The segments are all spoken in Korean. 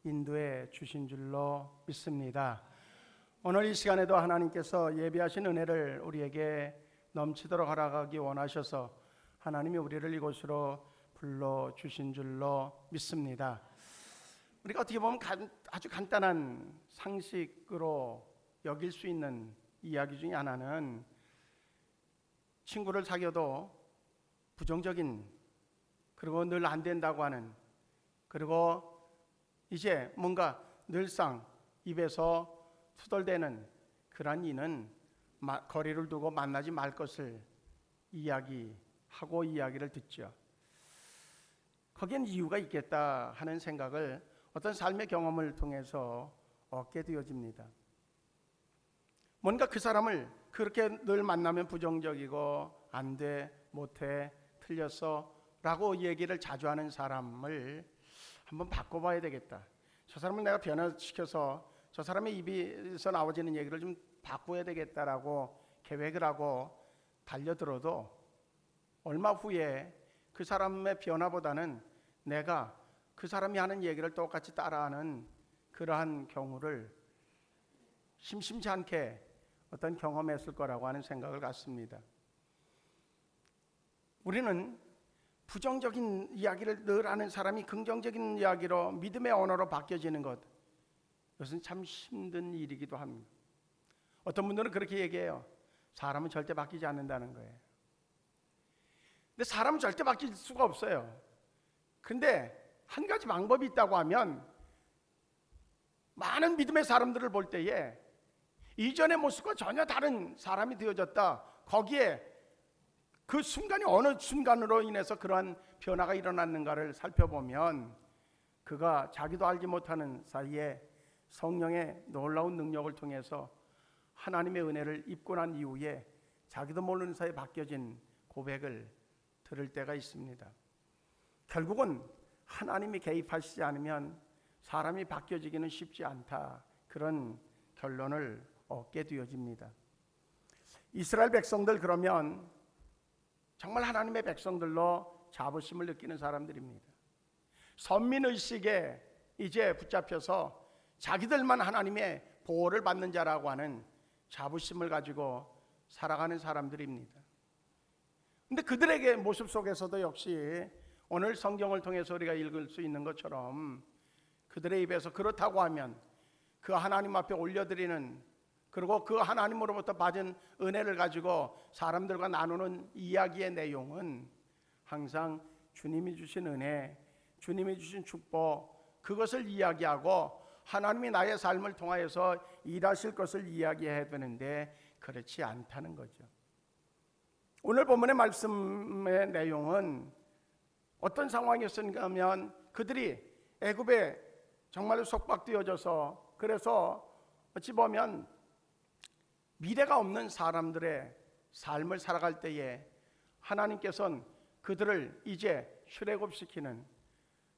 인도해 주신 줄로 믿습니다. 오늘 이 시간에도 하나님께서 예비하신 은혜를 우리에게 넘치도록 허락하기 원하셔서 하나님이 우리를 이곳으로 불러주신 줄로 믿습니다. 우리가 어떻게 보면 아주 간단한 상식으로 여길 수 있는 이야기 중에 하나는 친구를 사귀어도 부정적인, 그리고 늘 안 된다고 하는, 그리고 이제 뭔가 늘상 입에서 투덜대는 그러한 이는 거리를 두고 만나지 말 것을 이야기하고 이야기를 듣죠. 거기엔 이유가 있겠다 하는 생각을 어떤 삶의 경험을 통해서 얻게 되어집니다. 뭔가 그 사람을 그렇게 늘 만나면 부정적이고 안 돼, 못해, 틀렸어 라고 얘기를 자주 하는 사람을 한번 바꿔봐야 되겠다. 저 사람을 내가 변화시켜서 저 사람의 입에서 나오지는 얘기를 좀 바꿔야 되겠다라고 계획을 하고 달려들어도 얼마 후에 그 사람의 변화보다는 내가 그 사람이 하는 얘기를 똑같이 따라하는 그러한 경우를 심심치 않게 어떤 경험했을 거라고 하는 생각을 갖습니다. 우리는 부정적인 이야기를 늘 하는 사람이 긍정적인 이야기로 믿음의 언어로 바뀌어지는 것, 이것은 참 힘든 일이기도 합니다. 어떤 분들은 그렇게 얘기해요. 사람은 절대 바뀌지 않는다는 거예요. 근데 사람은 절대 바뀔 수가 없어요. 근데 한 가지 방법이 있다고 하면, 많은 믿음의 사람들을 볼 때에 이전의 모습과 전혀 다른 사람이 되어졌다. 거기에 그 순간이 어느 순간으로 인해서 그러한 변화가 일어났는가를 살펴보면 그가 자기도 알지 못하는 사이에 성령의 놀라운 능력을 통해서 하나님의 은혜를 입고 난 이후에 자기도 모르는 사이에 바뀌어진 고백을 들을 때가 있습니다. 결국은 하나님이 개입하시지 않으면 사람이 바뀌어지기는 쉽지 않다, 그런 결론을 얻게 되어집니다. 이스라엘 백성들, 그러면 정말 하나님의 백성들로 자부심을 느끼는 사람들입니다. 선민의식에 이제 붙잡혀서 자기들만 하나님의 보호를 받는 자라고 하는 자부심을 가지고 살아가는 사람들입니다. 근데 그들에게 모습 속에서도 역시 오늘 성경을 통해서 우리가 읽을 수 있는 것처럼 그들의 입에서 그렇다고 하면 그 하나님 앞에 올려드리는, 그리고 그 하나님으로부터 받은 은혜를 가지고 사람들과 나누는 이야기의 내용은 항상 주님이 주신 은혜, 주님이 주신 축복, 그것을 이야기하고 하나님이 나의 삶을 통하여서 일하실 것을 이야기해야 되는데 그렇지 않다는 거죠. 오늘 본문의 말씀의 내용은 어떤 상황이었는가 하면, 그들이 애굽에 정말로 속박되어져서, 그래서 어찌 보면 미래가 없는 사람들의 삶을 살아갈 때에 하나님께서는 그들을 이제 출애굽시키는,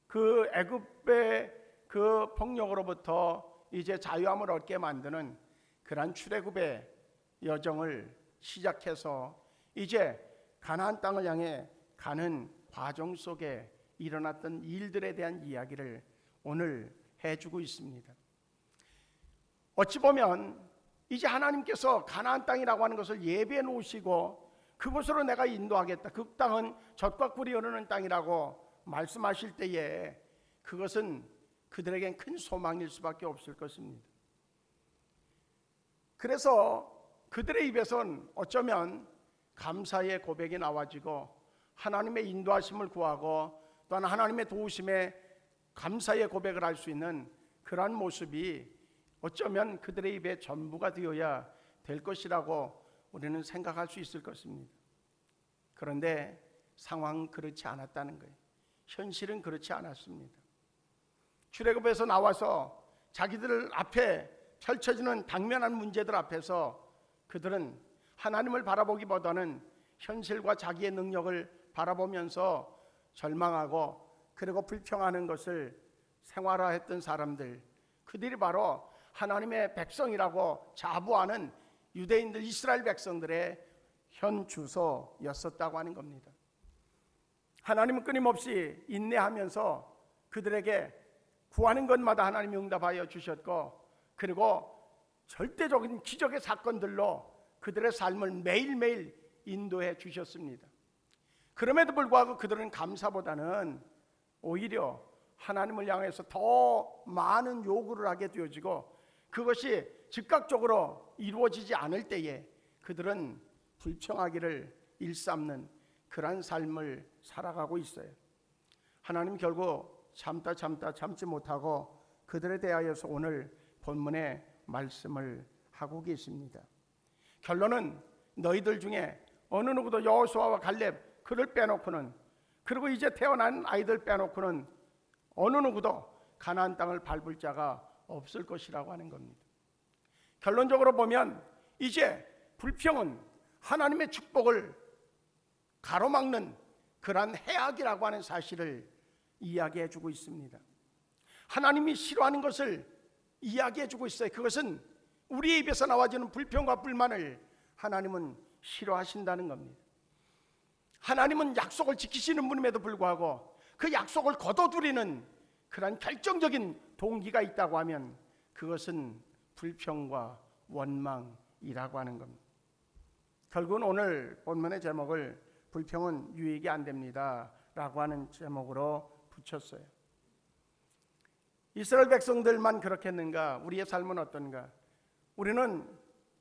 그 애굽의 그 폭력으로부터 이제 자유함을 얻게 만드는 그러한 출애굽의 여정을 시작해서 이제 가나안 땅을 향해 가는 과정 속에 일어났던 일들에 대한 이야기를 오늘 해주고 있습니다. 어찌 보면 이제 하나님께서 가나안 땅이라고 하는 것을 예비해 놓으시고 그곳으로 내가 인도하겠다, 그 땅은 젖과 꿀이 흐르는 땅이라고 말씀하실 때에 그것은 그들에겐 큰 소망일 수밖에 없을 것입니다. 그래서 그들의 입에선 어쩌면 감사의 고백이 나와지고 하나님의 인도하심을 구하고 또한 하나님의 도우심에 감사의 고백을 할 수 있는 그러한 모습이 어쩌면 그들의 입에 전부가 되어야 될 것이라고 우리는 생각할 수 있을 것입니다. 그런데 상황은 그렇지 않았다는 거예요. 현실은 그렇지 않았습니다. 출애굽에서 나와서 자기들 앞에 펼쳐지는 당면한 문제들 앞에서 그들은 하나님을 바라보기보다는 현실과 자기의 능력을 바라보면서 절망하고 그리고 불평하는 것을 생활화했던 사람들, 그들이 바로 하나님의 백성이라고 자부하는 유대인들, 이스라엘 백성들의 현 주소였었다고 하는 겁니다. 하나님은 끊임없이 인내하면서 그들에게 구하는 것마다 하나님이 응답하여 주셨고, 그리고 절대적인 기적의 사건들로 그들의 삶을 매일매일 인도해 주셨습니다. 그럼에도 불구하고 그들은 감사보다는 오히려 하나님을 향해서 더 많은 요구를 하게 되어지고, 그것이 즉각적으로 이루어지지 않을 때에 그들은 불평하기를 일삼는 그러한 삶을 살아가고 있어요. 하나님 결국 참지 못하고 그들에 대하여서 오늘 본문의 말씀을 하고 계십니다. 결론은 너희들 중에 어느 누구도 여호수아와 갈렙 그를 빼놓고는, 그리고 이제 태어난 아이들 빼놓고는 어느 누구도 가나안 땅을 밟을 자가 없을 것이라고 하는 겁니다. 결론적으로 보면 이제 불평은 하나님의 축복을 가로막는 그러한 해악이라고 하는 사실을 이야기해 주고 있습니다. 하나님이 싫어하는 것을 이야기해 주고 있어요. 그것은 우리의 입에서 나와지는 불평과 불만을 하나님은 싫어하신다는 겁니다. 하나님은 약속을 지키시는 분임에도 불구하고 그 약속을 거둬들이는 그런 결정적인 동기가 있다고 하면 그것은 불평과 원망이라고 하는 겁니다. 결국은 오늘 본문의 제목을 불평은 유익이 안 됩니다 라고 하는 제목으로 붙였어요. 이스라엘 백성들만 그렇겠는가? 우리의 삶은 어떤가? 우리는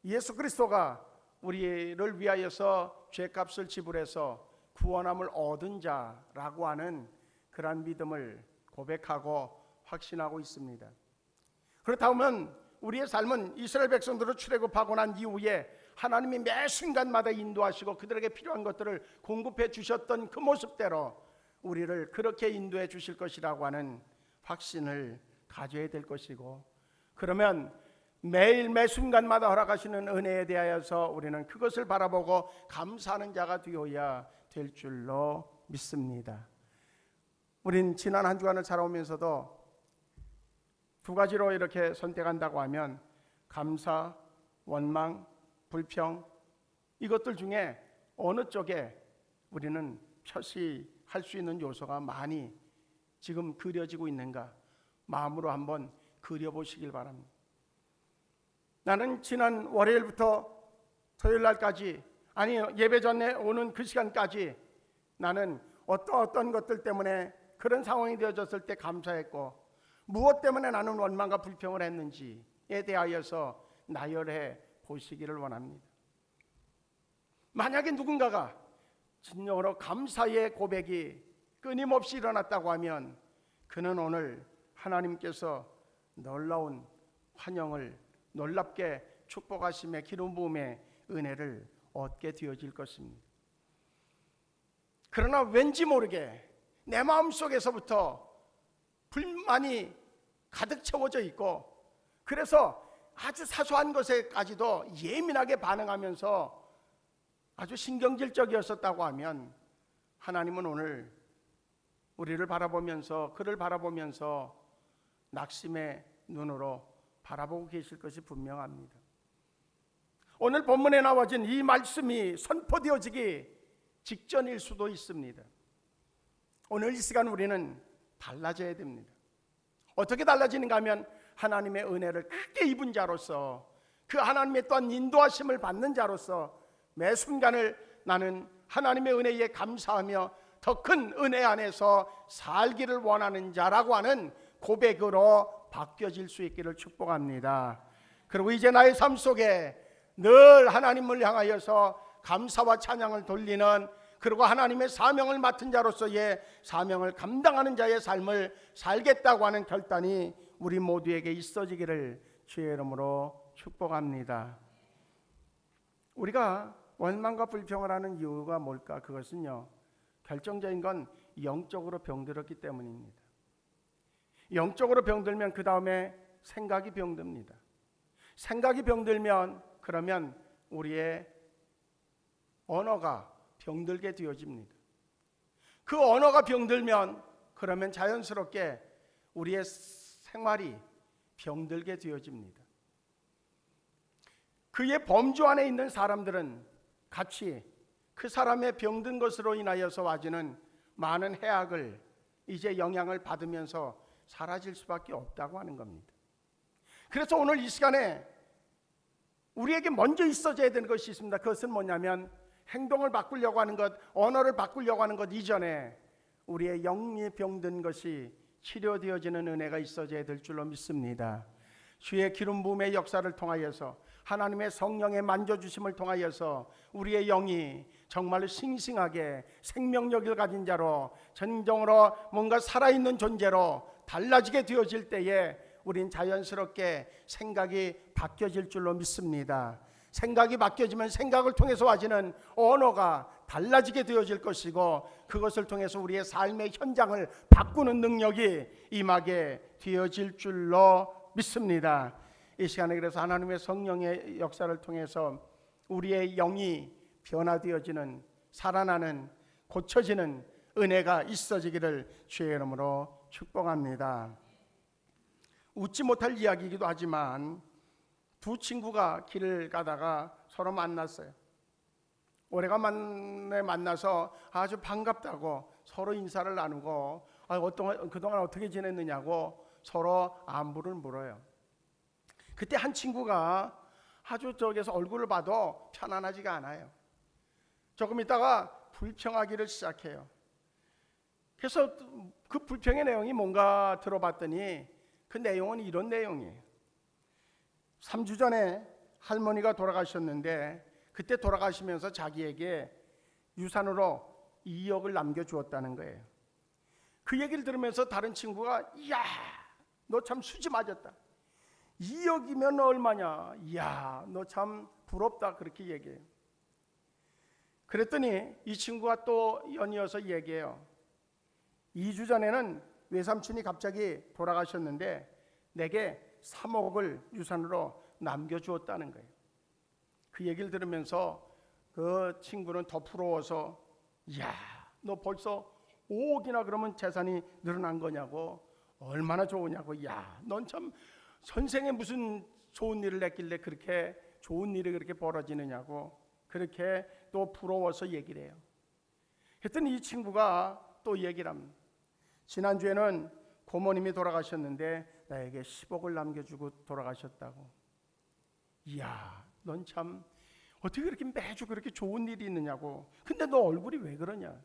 예수 그리스도가 우리를 위하여서 죄값을 지불해서 구원함을 얻은 자라고 하는 그러한 믿음을 고백하고 확신하고 있습니다. 그렇다면 우리의 삶은 이스라엘 백성들을 출애굽하고 난 이후에 하나님이 매 순간마다 인도하시고 그들에게 필요한 것들을 공급해 주셨던 그 모습대로 우리를 그렇게 인도해 주실 것이라고 하는 확신을 가져야 될 것이고, 그러면 매일 매 순간마다 허락하시는 은혜에 대하여서 우리는 그것을 바라보고 감사하는 자가 되어야 될 줄로 믿습니다. 우린 지난 한 주간을 살아오면서도 두 가지로 이렇게 선택한다고 하면 감사, 원망, 불평, 이것들 중에 어느 쪽에 우리는 표시할 수 있는 요소가 많이 지금 그려지고 있는가 마음으로 한번 그려보시길 바랍니다. 나는 지난 월요일부터 토요일 날까지, 아니 예배 전에 오는 그 시간까지 나는 어떤 것들 때문에 그런 상황이 되어졌을 때 감사했고, 무엇 때문에 나는 원망과 불평을 했는지에 대하여서 나열해 보시기를 원합니다. 만약에 누군가가 진정으로 감사의 고백이 끊임없이 일어났다고 하면 그는 오늘 하나님께서 놀라운 환영을, 놀랍게 축복하심의 기름 부음의 은혜를 얻게 되어질 것입니다. 그러나 왠지 모르게 내 마음속에서부터 불만이 가득 채워져 있고, 그래서 아주 사소한 것에까지도 예민하게 반응하면서 아주 신경질적이었었다고 하면 하나님은 오늘 우리를 바라보면서, 그를 바라보면서 낙심의 눈으로 바라보고 계실 것이 분명합니다. 오늘 본문에 나와진 이 말씀이 선포되어지기 직전일 수도 있습니다. 오늘 이 시간 우리는 달라져야 됩니다. 어떻게 달라지는가 하면 하나님의 은혜를 크게 입은 자로서, 그 하나님의 또한 인도하심을 받는 자로서 매 순간을 나는 하나님의 은혜에 감사하며 더 큰 은혜 안에서 살기를 원하는 자라고 하는 고백으로 바뀌어질 수 있기를 축복합니다. 그리고 이제 나의 삶 속에 늘 하나님을 향하여서 감사와 찬양을 돌리는, 그리고 하나님의 사명을 맡은 자로서의 사명을 감당하는 자의 삶을 살겠다고 하는 결단이 우리 모두에게 있어지기를 주의 이름으로 축복합니다. 우리가 원망과 불평을 하는 이유가 뭘까? 그것은요, 결정적인 건 영적으로 병들었기 때문입니다. 영적으로 병들면 그 다음에 생각이 병듭니다. 생각이 병들면 그러면 우리의 언어가 병들게 되어집니다. 그 언어가 병들면 그러면 자연스럽게 우리의 생활이 병들게 되어집니다. 그의 범주 안에 있는 사람들은 같이 그 사람의 병든 것으로 인하여서 와지는 많은 해악을 이제 영향을 받으면서 사라질 수밖에 없다고 하는 겁니다. 그래서 오늘 이 시간에 우리에게 먼저 있어져야 되는 것이 있습니다. 그것은 뭐냐면 행동을 바꾸려고 하는 것, 언어를 바꾸려고 하는 것 이전에 우리의 영이 병든 것이 치료되어지는 은혜가 있어져야 될 줄로 믿습니다. 주의 기름 부음의 역사를 통하여서 하나님의 성령의 만져주심을 통하여서 우리의 영이 정말로 싱싱하게 생명력을 가진 자로 진정으로 뭔가 살아있는 존재로 달라지게 되어질 때에 우린 자연스럽게 생각이 바뀌어질 줄로 믿습니다. 생각이 바뀌어지면 생각을 통해서 와지는 언어가 달라지게 되어질 것이고 그것을 통해서 우리의 삶의 현장을 바꾸는 능력이 임하게 되어질 줄로 믿습니다. 이 시간에 그래서 하나님의 성령의 역사를 통해서 우리의 영이 변화되어지는, 살아나는, 고쳐지는 은혜가 있어지기를 주의 이름으로 축복합니다. 웃지 못할 이야기이기도 하지만 두 친구가 길을 가다가 서로 만났어요. 오래간만에 만나서 아주 반갑다고 서로 인사를 나누고 그동안 어떻게 지냈느냐고 서로 안부를 물어요. 그때 한 친구가 아주 저기서 얼굴을 봐도 편안하지가 않아요. 조금 있다가 불평하기를 시작해요. 그래서 그 불평의 내용이 뭔가 들어봤더니 그 내용은 이런 내용이에요. 3주 전에 할머니가 돌아가셨는데 그때 돌아가시면서 자기에게 유산으로 2억을 남겨주었다는 거예요. 그 얘기를 들으면서 다른 친구가 이야 너 참 수지 맞았다. 2억이면 얼마냐. 이야 너 참 부럽다. 그렇게 얘기해요. 그랬더니 이 친구가 또 연이어서 얘기해요. 2주 전에는 외삼촌이 갑자기 돌아가셨는데 내게 3억을 유산으로 남겨주었다는 거예요. 그 얘기를 들으면서 그 친구는 더 부러워서 이야 너 벌써 5억이나 그러면 재산이 늘어난 거냐고, 얼마나 좋으냐고, 야 넌 참 선생에 무슨 좋은 일을 했길래 그렇게 좋은 일이 그렇게 벌어지느냐고 그렇게 또 부러워서 얘기를 해요. 그랬더니 이 친구가 또 얘기를 합니다. 지난주에는 고모님이 돌아가셨는데 나에게 10억을 남겨주고 돌아가셨다고. 이야 넌 참 어떻게 그렇게 매주 그렇게 좋은 일이 있느냐고. 근데 너 얼굴이 왜 그러냐.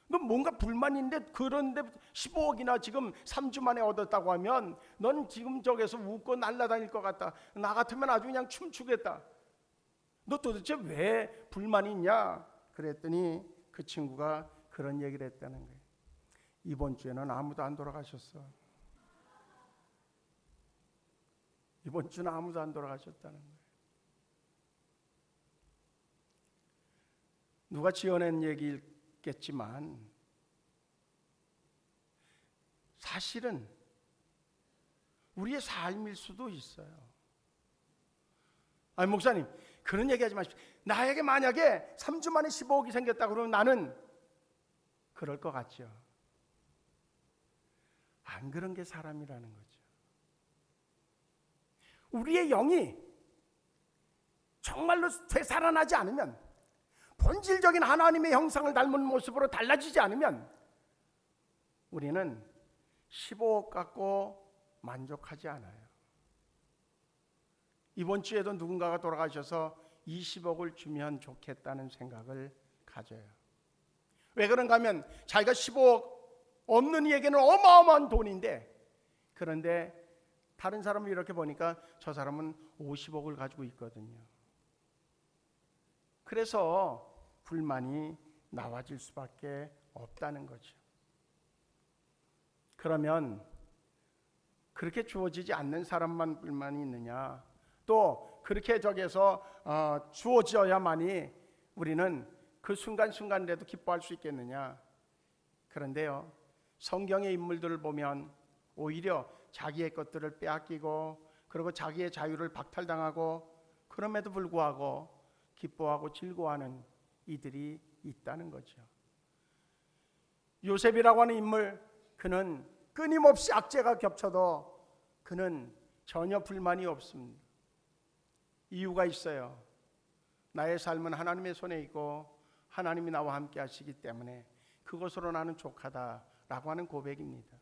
너 뭔가 불만인데 그런데 15억이나 지금 3주 만에 얻었다고 하면 넌 지금 저기서 웃고 날아다닐 것 같다. 나 같으면 아주 그냥 춤추겠다. 너 도대체 왜 불만이 있냐. 그랬더니 그 친구가 그런 얘기를 했다는 거예요. 이번 주에는 아무도 안 돌아가셨어. 이번 주는 아무도 안 돌아가셨다는 거예요. 누가 지어낸 얘기겠지만 사실은 우리의 삶일 수도 있어요. 아니 목사님 그런 얘기하지 마십시오. 나에게 만약에 3주 만에 15억이 생겼다 그러면 나는 그럴 것 같죠. 안 그런 게 사람이라는 거죠. 우리의 영이 정말로 되살아나지 않으면, 본질적인 하나님의 형상을 닮은 모습으로 달라지지 않으면 우리는 15억 갖고 만족하지 않아요. 이번 주에도 누군가가 돌아가셔서 20억을 주면 좋겠다는 생각을 가져요. 왜 그런가 하면 자기가 15억 없는 이에게는 어마어마한 돈인데, 그런데 다른 사람을 이렇게 보니까 저 사람은 50억을 가지고 있거든요. 그래서 불만이 나와질 수밖에 없다는 거죠. 그러면 그렇게 주어지지 않는 사람만 불만이 있느냐, 또 그렇게 저기서 주어져야만이 우리는 그 순간순간이라도 기뻐할 수 있겠느냐. 그런데요, 성경의 인물들을 보면 오히려 자기의 것들을 빼앗기고 그리고 자기의 자유를 박탈당하고 그럼에도 불구하고 기뻐하고 즐거워하는 이들이 있다는 거죠. 요셉이라고 하는 인물, 그는 끊임없이 악재가 겹쳐도 그는 전혀 불만이 없습니다. 이유가 있어요. 나의 삶은 하나님의 손에 있고 하나님이 나와 함께 하시기 때문에 그것으로 나는 족하다라고 하는 고백입니다.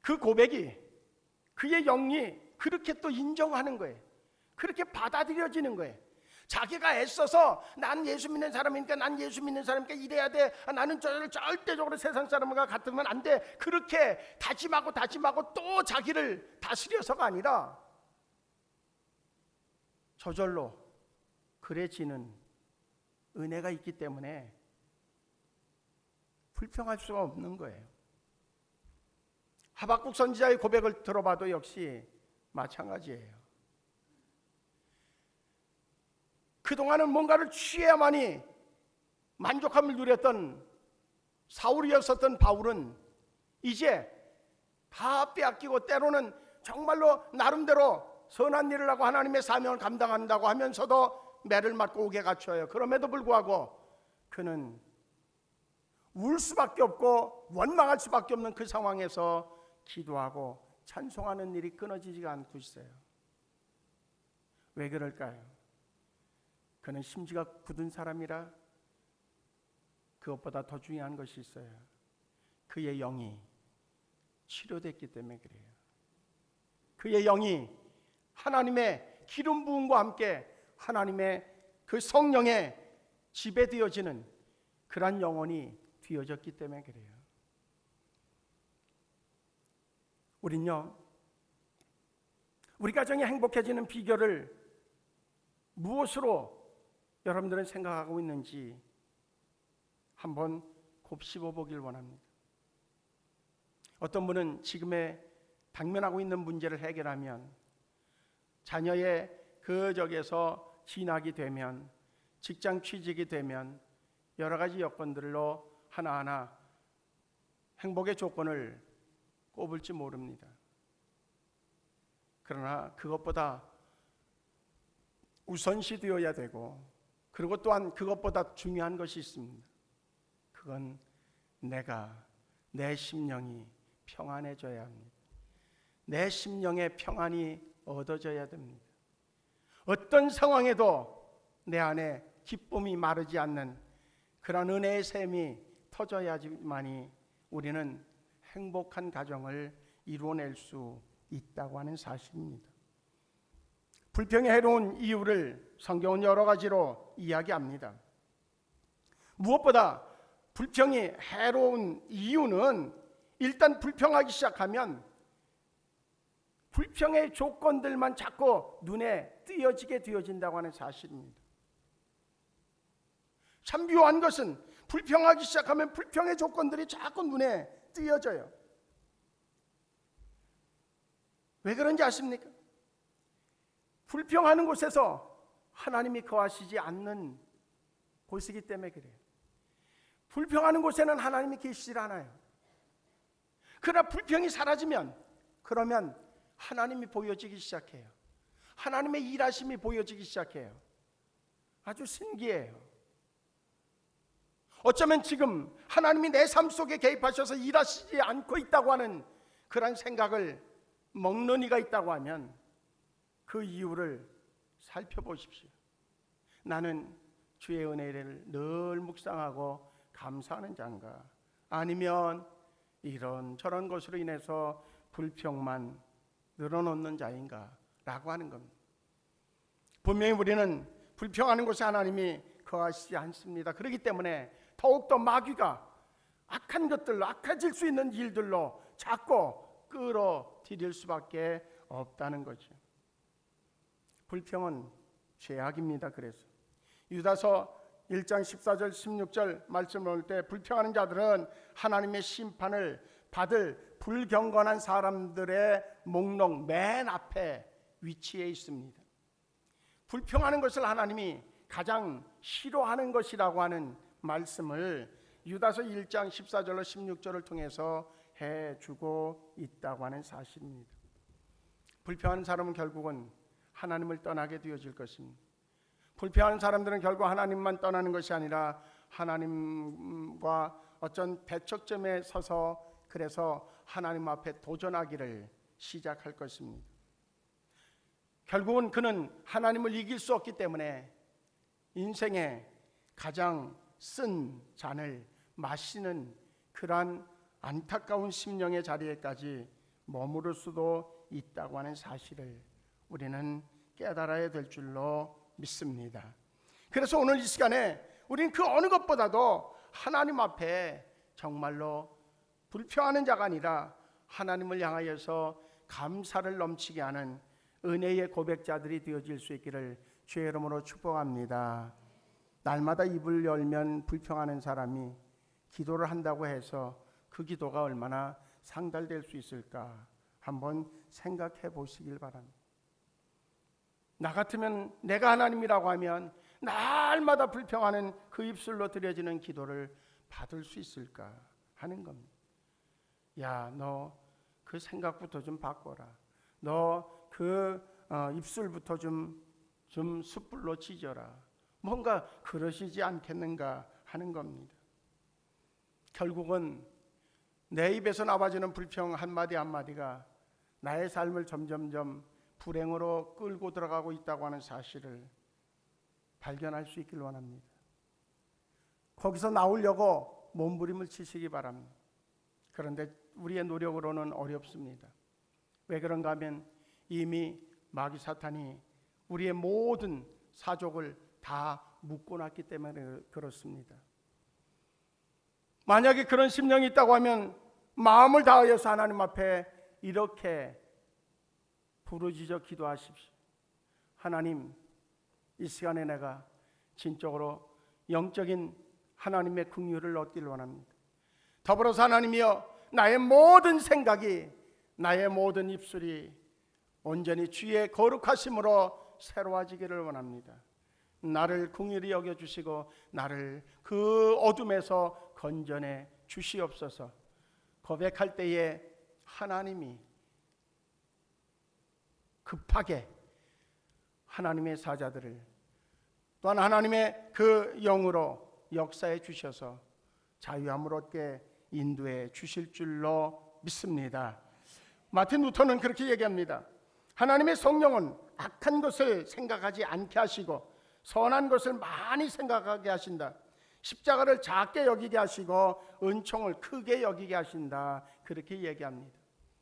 그 고백이, 그의 영이 그렇게 또 인정하는 거예요. 그렇게 받아들여지는 거예요. 자기가 애써서 난 예수 믿는 사람이니까, 난 예수 믿는 사람이니까 이래야 돼, 나는 절대적으로 세상 사람과 같으면 안 돼, 그렇게 다짐하고 또 자기를 다스려서가 아니라 저절로 그래지는 은혜가 있기 때문에 불평할 수가 없는 거예요. 하박국 선지자의 고백을 들어봐도 역시 마찬가지예요. 그동안은 뭔가를 취해야만이 만족함을 누렸던 사울이었었던 바울은 이제 다 빼앗기고, 때로는 정말로 나름대로 선한 일을 하고 하나님의 사명을 감당한다고 하면서도 매를 맞고 옥에 갇혀요. 그럼에도 불구하고 그는 울 수밖에 없고 원망할 수밖에 없는 그 상황에서 기도하고 찬송하는 일이 끊어지지가 않고 있어요. 왜 그럴까요? 그는 심지가 굳은 사람이라 그것보다 더 중요한 것이 있어요. 그의 영이 치료됐기 때문에 그래요. 그의 영이 하나님의 기름 부음과 함께 하나님의 그 성령에 지배되어지는 그러한 영혼이 되어졌기 때문에 그래요. 우린요, 우리 가정이 행복해지는 비결을 무엇으로 여러분들은 생각하고 있는지 한번 곱씹어 보길 원합니다. 어떤 분은 지금의 당면하고 있는 문제를 해결하면, 자녀의 그 적에서 진학이 되면, 직장 취직이 되면 여러 가지 여건들로 하나하나 행복의 조건을 꼽을지 모릅니다. 그러나 그것보다 우선시 되어야 되고, 그리고 또한 그것보다 중요한 것이 있습니다. 그건 내 심령이 평안해져야 합니다. 내 심령의 평안이 얻어져야 됩니다. 어떤 상황에도 내 안에 기쁨이 마르지 않는 그런 은혜의 샘이 터져야지만이 우리는 행복한 가정을 이루어낼 수 있다고 하는 사실입니다. 불평의 해로운 이유를 성경은 여러 가지로 이야기합니다. 무엇보다 불평이 해로운 이유는, 일단 불평하기 시작하면 불평의 조건들만 자꾸 눈에 띄어지게 되어진다고 하는 사실입니다. 참 묘한 것은 불평하기 시작하면 불평의 조건들이 자꾸 눈에 띄어져요. 왜 그런지 아십니까? 불평하는 곳에서 하나님이 거하시지 않는 곳이기 때문에 그래요. 불평하는 곳에는 하나님이 계시질 않아요. 그러나 불평이 사라지면, 그러면 하나님이 보여지기 시작해요. 하나님의 일하심이 보여지기 시작해요. 아주 신기해요. 어쩌면 지금 하나님이 내 삶 속에 개입하셔서 일하시지 않고 있다고 하는 그런 생각을 먹는 이가 있다고 하면 그 이유를 살펴보십시오. 나는 주의 은혜를 늘 묵상하고 감사하는 자인가? 아니면 이런저런 것으로 인해서 불평만 늘어놓는 자인가? 라고 하는 겁니다. 분명히 우리는 불평하는 곳에 하나님이 거하시지 않습니다. 그렇기 때문에 더욱더 마귀가 악한 것들로, 악해질 수 있는 일들로 자꾸 끌어들일 수밖에 없다는 거죠. 불평은 죄악입니다. 그래서 유다서 1장 14절 16절 말씀을 볼 때, 불평하는 자들은 하나님의 심판을 받을 불경건한 사람들의 목록 맨 앞에 위치해 있습니다. 불평하는 것을 하나님이 가장 싫어하는 것이라고 하는 말씀을 유다서 1장 14절로 16절을 통해서 해주고 있다고 하는 사실입니다. 불평하는 사람은 결국은 하나님을 떠나게 되어질 것입니다. 불평하는 사람들은 결국 하나님만 떠나는 것이 아니라 하나님과 어떤 배척점에 서서 그래서 하나님 앞에 도전하기를 시작할 것입니다. 결국은 그는 하나님을 이길 수 없기 때문에 인생의 가장 쓴 잔을 마시는 그러한 안타까운 심령의 자리에까지 머무를 수도 있다고 하는 사실을 우리는 깨달아야 될 줄로 믿습니다. 그래서 오늘 이 시간에 우리는 그 어느 것보다도 하나님 앞에 정말로 불평하는 자가 아니라 하나님을 향하여서 감사를 넘치게 하는 은혜의 고백자들이 되어질 수 있기를 주의 이름으로 축복합니다. 날마다 입을 열면 불평하는 사람이 기도를 한다고 해서 그 기도가 얼마나 상달될 수 있을까 한번 생각해 보시길 바랍니다. 나 같으면 내가 하나님이라고 하면 날마다 불평하는 그 입술로 드려지는 기도를 받을 수 있을까 하는 겁니다. 야, 너 그 생각부터 좀 바꿔라. 너 그 입술부터 좀 숯불로 지져라. 뭔가 그러시지 않겠는가 하는 겁니다. 결국은 내 입에서 나와지는 불평 한마디 한마디가 나의 삶을 점점점 불행으로 끌고 들어가고 있다고 하는 사실을 발견할 수 있길 원합니다. 거기서 나오려고 몸부림을 치시기 바랍니다. 그런데 우리의 노력으로는 어렵습니다. 왜 그런가 하면 이미 마귀 사탄이 우리의 모든 사족을 다 묶어놨기 때문에 그렇습니다. 만약에 그런 심령이 있다고 하면 마음을 다하여서 하나님 앞에 이렇게 부르짖어 기도하십시오. 하나님, 이 시간에 내가 진적으로 영적인 하나님의 긍휼을 얻기를 원합니다. 더불어서 하나님이여, 나의 모든 생각이, 나의 모든 입술이 온전히 주의 거룩하심으로 새로워지기를 원합니다. 나를 긍휼히 여겨주시고 나를 그 어둠에서 건져내 주시옵소서. 고백할 때에 하나님이 급하게 하나님의 사자들을 또한 하나님의 그 영으로 역사해 주셔서 자유함을 얻게 인도해 주실 줄로 믿습니다. 마틴 루터는 그렇게 얘기합니다. 하나님의 성령은 악한 것을 생각하지 않게 하시고 선한 것을 많이 생각하게 하신다. 십자가를 작게 여기게 하시고 은총을 크게 여기게 하신다. 그렇게 얘기합니다.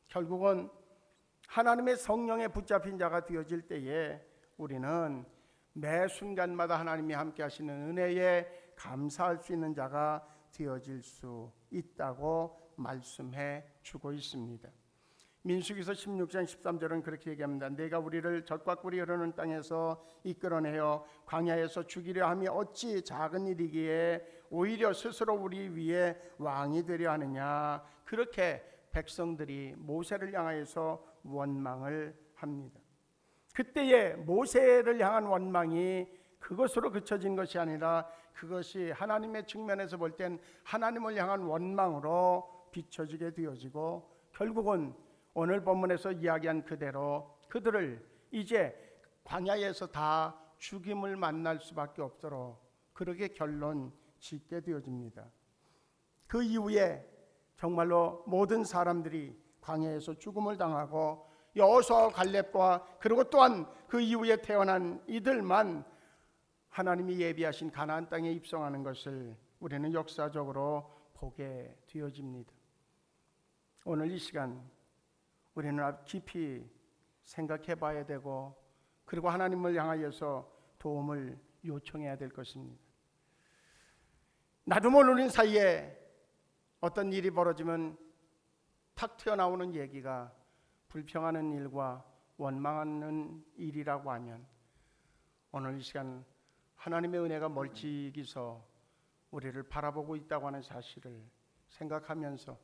결국은 하나님의 성령에 붙잡힌 자가 되어질 때에 우리는 매 순간마다 하나님이 함께 하시는 은혜에 감사할 수 있는 자가 되어질 수 있다고 말씀해 주고 있습니다. 민수기서 16장 13절은 그렇게 얘기합니다. 내가 우리를 젖과 꿀이 흐르는 땅에서 이끌어내어 광야에서 죽이려 함이 어찌 작은 일이기에 오히려 스스로 우리 위에 왕이 되려 하느냐. 그렇게 백성들이 모세를 향하여서 원망을 합니다. 그때의 모세를 향한 원망이 그것으로 그쳐진 것이 아니라 그것이 하나님의 측면에서 볼 땐 하나님을 향한 원망으로 비춰지게 되어지고 결국은 오늘 본문에서 이야기한 그대로 그들을 이제 광야에서 다 죽임을 만날 수밖에 없도록 그렇게 결론 짓게 되어집니다. 그 이후에 정말로 모든 사람들이 광야에서 죽음을 당하고 여호수아와 갈렙과 그리고 또한 그 이후에 태어난 이들만 하나님이 예비하신 가나안 땅에 입성하는 것을 우리는 역사적으로 보게 되어집니다. 오늘 이 시간 우리는 깊이 생각해 봐야 되고 그리고 하나님을 향하여서 도움을 요청해야 될 것입니다. 나도 모르는 사이에 어떤 일이 벌어지면 탁 튀어나오는 얘기가 불평하는 일과 원망하는 일이라고 하면 오늘 이 시간 하나님의 은혜가 멀찍이서 우리를 바라보고 있다고 하는 사실을 생각하면서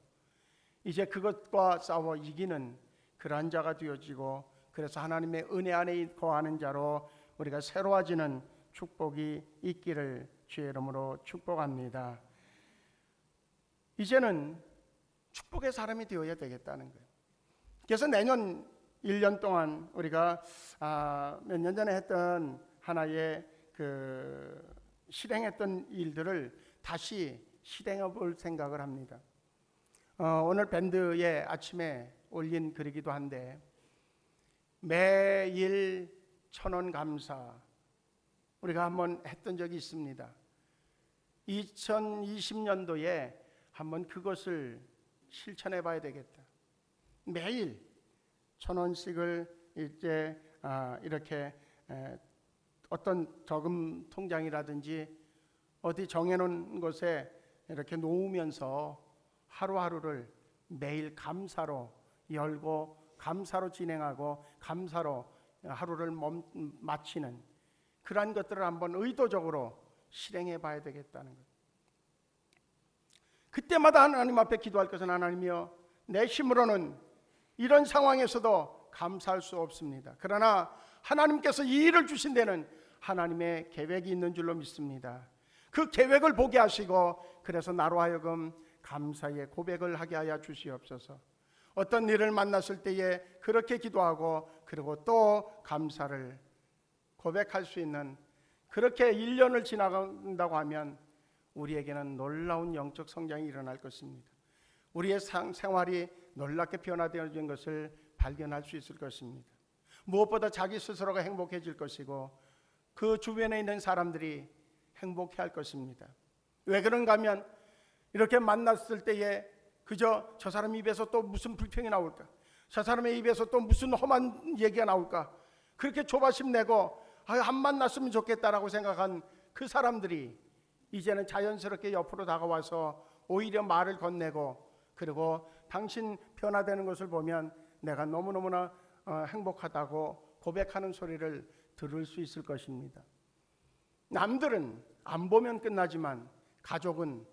이제 그것과 싸워 이기는 그러한 자가 되어지고 그래서 하나님의 은혜 안에 거하는 자로 우리가 새로워지는 축복이 있기를 주의 이름으로 축복합니다. 이제는 축복의 사람이 되어야 되겠다는 거예요. 그래서 내년 1년 동안 우리가 몇 년 전에 했던 하나의 실행했던 일들을 다시 실행해 볼 생각을 합니다. 오늘 밴드에 아침에 올린 글이기도 한데 매일 1,000원 감사 우리가 한번 했던 적이 있습니다. 2020년도에 한번 그것을 실천해 봐야 되겠다. 매일 1,000원씩을 이제 이렇게 어떤 저금 통장이라든지 어디 정해놓은 곳에 이렇게 놓으면서 하루하루를 매일 감사로 열고 감사로 진행하고 감사로 하루를 마치는 그러한 것들을 한번 의도적으로 실행해 봐야 되겠다는 것. 그때마다 하나님 앞에 기도할 것은 하나님이여, 내 힘으로는 이런 상황에서도 감사할 수 없습니다. 그러나 하나님께서 이 일을 주신 데는 하나님의 계획이 있는 줄로 믿습니다. 그 계획을 보게 하시고 그래서 나로 하여금 감사의 고백을 하게 하여 주시옵소서. 어떤 일을 만났을 때에 그렇게 기도하고 그리고 또 감사를 고백할 수 있는, 그렇게 1년을 지나간다고 하면 우리에게는 놀라운 영적 성장이 일어날 것입니다. 우리의 생활이 놀랍게 변화되어진 것을 발견할 수 있을 것입니다. 무엇보다 자기 스스로가 행복해질 것이고 그 주변에 있는 사람들이 행복해할 것입니다. 왜 그런가 하면 이렇게 만났을 때에 그저 저 사람 입에서 또 무슨 불평이 나올까, 저 사람의 입에서 또 무슨 험한 얘기가 나올까, 그렇게 조바심 내고 안 만났으면 좋겠다라고 생각한 그 사람들이 이제는 자연스럽게 옆으로 다가와서 오히려 말을 건네고 그리고 당신 변화되는 것을 보면 내가 너무너무나 행복하다고 고백하는 소리를 들을 수 있을 것입니다. 남들은 안 보면 끝나지만 가족은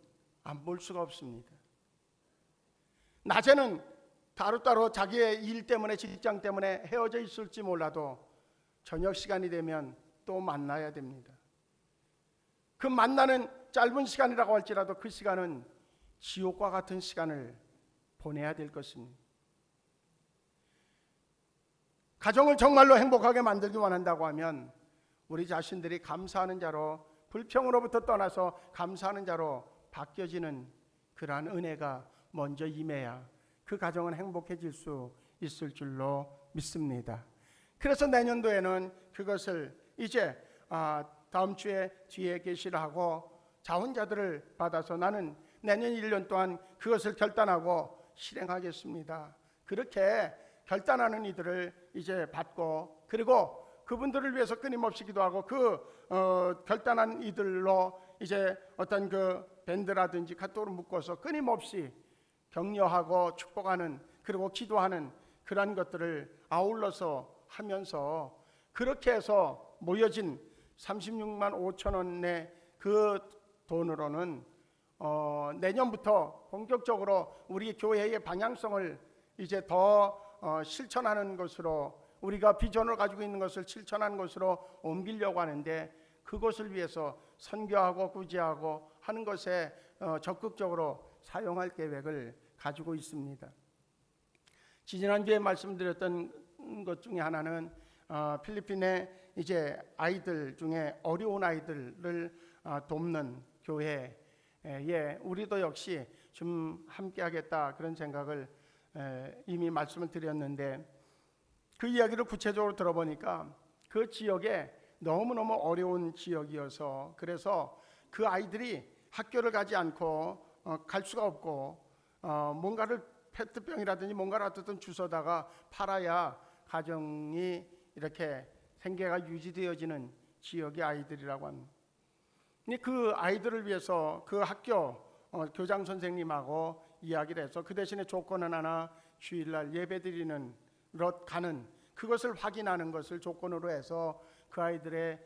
안 볼 수가 없습니다. 낮에는 따로따로 자기의 일 때문에 직장 때문에 헤어져 있을지 몰라도 저녁 시간이 되면 또 만나야 됩니다. 그 만나는 짧은 시간이라고 할지라도 그 시간은 지옥과 같은 시간을 보내야 될 것입니다. 가정을 정말로 행복하게 만들기 원한다고 하면 우리 자신들이 감사하는 자로, 불평으로부터 떠나서 감사하는 자로 바뀌어지는 그러한 은혜가 먼저 임해야 그 가정은 행복해질 수 있을 줄로 믿습니다. 그래서 내년도에는 그것을 이제 다음 주에 뒤에 계시라 하고 자원자들을 받아서 나는 내년 1년 동안 그것을 결단하고 실행하겠습니다. 그렇게 결단하는 이들을 이제 받고 그리고 그분들을 위해서 끊임없이 기도하고 그 결단한 이들로 이제 어떤 그 밴드라든지 카톡으로 묶어서 끊임없이 격려하고 축복하는 그리고 기도하는 그러한 것들을 아울러서 하면서 그렇게 해서 모여진 36만 5천 원의 그 돈으로는 내년부터 본격적으로 우리 교회의 방향성을 이제 더 실천하는 것으로, 우리가 비전을 가지고 있는 것을 실천하는 것으로 옮기려고 하는데 그것을 위해서 선교하고 구제하고 하는 것에 적극적으로 사용할 계획을 가지고 있습니다. 지난주에 말씀드렸던 것 중에 하나는 필리핀의 이제 아이들 중에 어려운 아이들을 돕는 교회에 우리도 역시 좀 함께하겠다 그런 생각을 이미 말씀을 드렸는데 그 이야기를 구체적으로 들어보니까 그 지역에 너무너무 어려운 지역이어서 그래서 그 아이들이 학교를 가지 않고 갈 수가 없고 뭔가를 페트병이라든지 뭔가를 어떻든 주워다가 팔아야 가정이 이렇게 생계가 유지되어지는 지역의 아이들이라고 합니다. 그 아이들을 위해서 그 학교 교장 선생님하고 이야기를 해서 그 대신에 조건은 하나, 주일날 예배드리는 가는 그것을 확인하는 것을 조건으로 해서 그 아이들의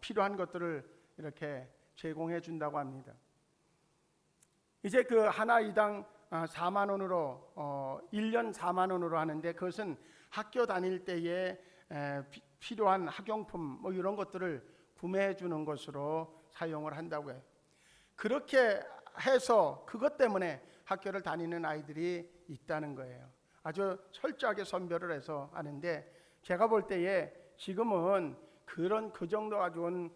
필요한 것들을 이렇게 제공해 준다고 합니다. 이제 그 한 아이당 4만 원으로 1년 4만 원으로 하는데 그것은 학교 다닐 때에 필요한 학용품 뭐 이런 것들을 구매해 주는 것으로 사용을 한다고 해요. 그렇게 해서 그것 때문에 학교를 다니는 아이들이 있다는 거예요. 아주 철저하게 선별을 해서 하는데 제가 볼 때에 지금은 그 정도 가지고는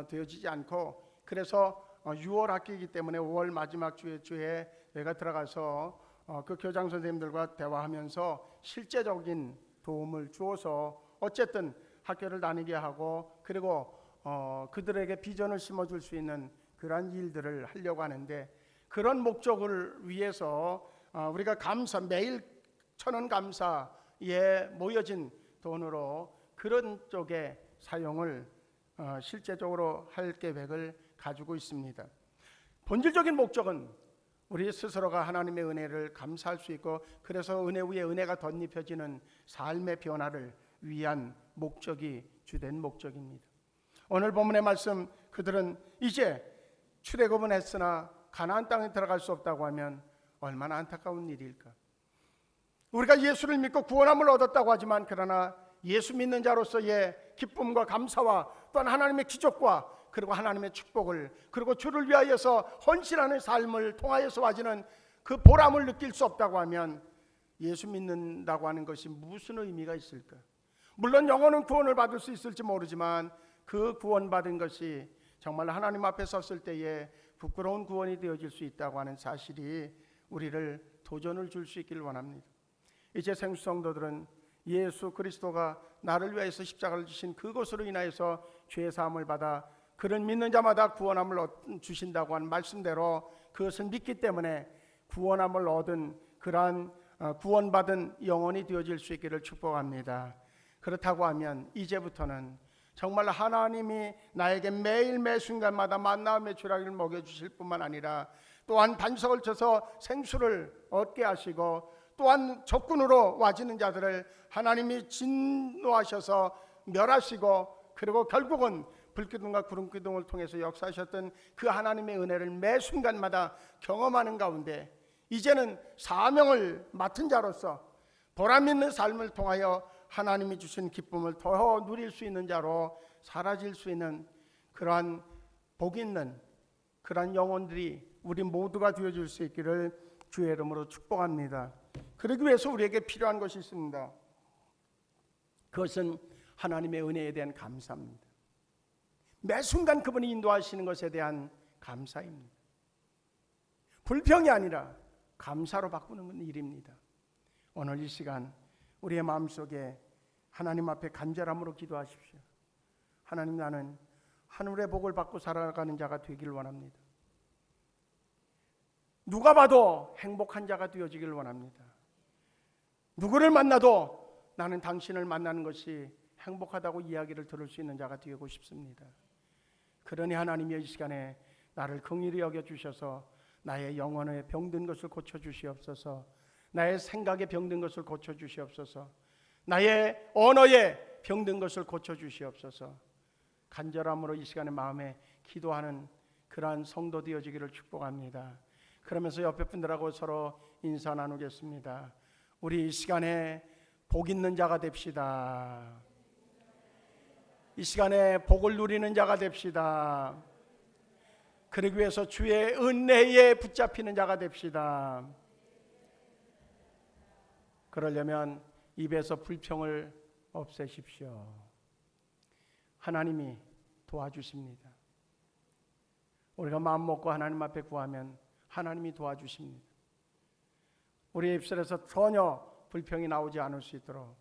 되어지지 않고 그래서 6월 학기이기 때문에 5월 마지막 주에 저희가 들어가서 그 교장 선생님들과 대화하면서 실제적인 도움을 주어서 어쨌든 학교를 다니게 하고 그리고 그들에게 비전을 심어줄 수 있는 그러한 일들을 하려고 하는데 그런 목적을 위해서 우리가 매일 천원 감사에 모여진 돈으로 그런 쪽에 사용을 실제적으로 할 계획을 가지고 있습니다. 본질적인 목적은 우리 스스로가 하나님의 은혜를 감사할 수 있고 그래서 은혜 위에 은혜가 덧입혀지는 삶의 변화를 위한 목적이 주된 목적입니다. 오늘 본문의 말씀, 그들은 이제 출애굽은 했으나 가나안 땅에 들어갈 수 없다고 하면 얼마나 안타까운 일일까. 우리가 예수를 믿고 구원함을 얻었다고 하지만 그러나 예수 믿는 자로서의 기쁨과 감사와 또한 하나님의 기적과 그리고 하나님의 축복을 그리고 주를 위하여서 헌신하는 삶을 통하여서 와지는 그 보람을 느낄 수 없다고 하면 예수 믿는다고 하는 것이 무슨 의미가 있을까? 물론 영혼은 구원을 받을 수 있을지 모르지만 그 구원받은 것이 정말 하나님 앞에 섰을 때에 부끄러운 구원이 되어질 수 있다고 하는 사실이 우리를 도전을 줄 수 있기를 원합니다. 이제 생수 성도들은 예수 그리스도가 나를 위해서 십자가를 지신 그것으로 인하여서 죄 사함을 받아 그를 믿는 자마다 구원함을 주신다고 한 말씀대로 그것을 믿기 때문에 구원함을 얻은 그러한 구원받은 영혼이 되어질 수 있기를 축복합니다. 그렇다고 하면 이제부터는 정말 하나님이 나에게 매일 매 순간마다 만나와 메추라기를 먹여주실 뿐만 아니라 또한 반석을 쳐서 생수를 얻게 하시고 또한 적군으로 와지는 자들을 하나님이 진노하셔서 멸하시고 그리고 결국은 불기둥과 구름기둥을 통해서 역사하셨던 그 하나님의 은혜를 매 순간마다 경험하는 가운데 이제는 사명을 맡은 자로서 보람 있는 삶을 통하여 하나님이 주신 기쁨을 더 누릴 수 있는 자로 사라질 수 있는 그러한 복 있는 그러한 영혼들이 우리 모두가 되어줄 수 있기를 주의 이름으로 축복합니다. 그러기 위해서 우리에게 필요한 것이 있습니다. 그것은 하나님의 은혜에 대한 감사입니다. 매 순간 그분이 인도하시는 것에 대한 감사입니다. 불평이 아니라 감사로 바꾸는 일입니다. 오늘 이 시간 우리의 마음속에 하나님 앞에 간절함으로 기도하십시오. 하나님, 나는 하늘의 복을 받고 살아가는 자가 되기를 원합니다. 누가 봐도 행복한 자가 되어지기를 원합니다. 누구를 만나도 나는 당신을 만나는 것이 행복하다고 이야기를 들을 수 있는 자가 되고 싶습니다. 그러니 하나님이 이 시간에 나를 긍휼히 여겨주셔서 나의 영혼에 병든 것을 고쳐주시옵소서. 나의 생각에 병든 것을 고쳐주시옵소서. 나의 언어에 병든 것을 고쳐주시옵소서. 간절함으로 이 시간에 마음에 기도하는 그러한 성도 되어지기를 축복합니다. 그러면서 옆에 분들하고 서로 인사 나누겠습니다. 우리 이 시간에 복 있는 자가 됩시다. 이 시간에 복을 누리는 자가 됩시다. 그러기 위해서 주의 은혜에 붙잡히는 자가 됩시다. 그러려면 입에서 불평을 없애십시오. 하나님이 도와주십니다. 우리가 마음 먹고 하나님 앞에 구하면 하나님이 도와주십니다. 우리의 입술에서 전혀 불평이 나오지 않을 수 있도록,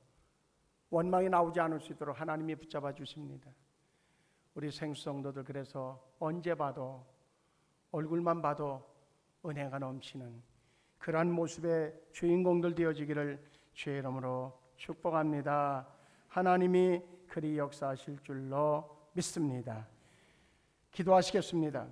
원망이 나오지 않을 수 있도록 하나님이 붙잡아 주십니다. 우리 생수성도들 그래서 언제 봐도, 얼굴만 봐도 은혜가 넘치는 그러한 모습의 주인공들 되어지기를 주의 이름으로 축복합니다. 하나님이 그리 역사하실 줄로 믿습니다. 기도하시겠습니다.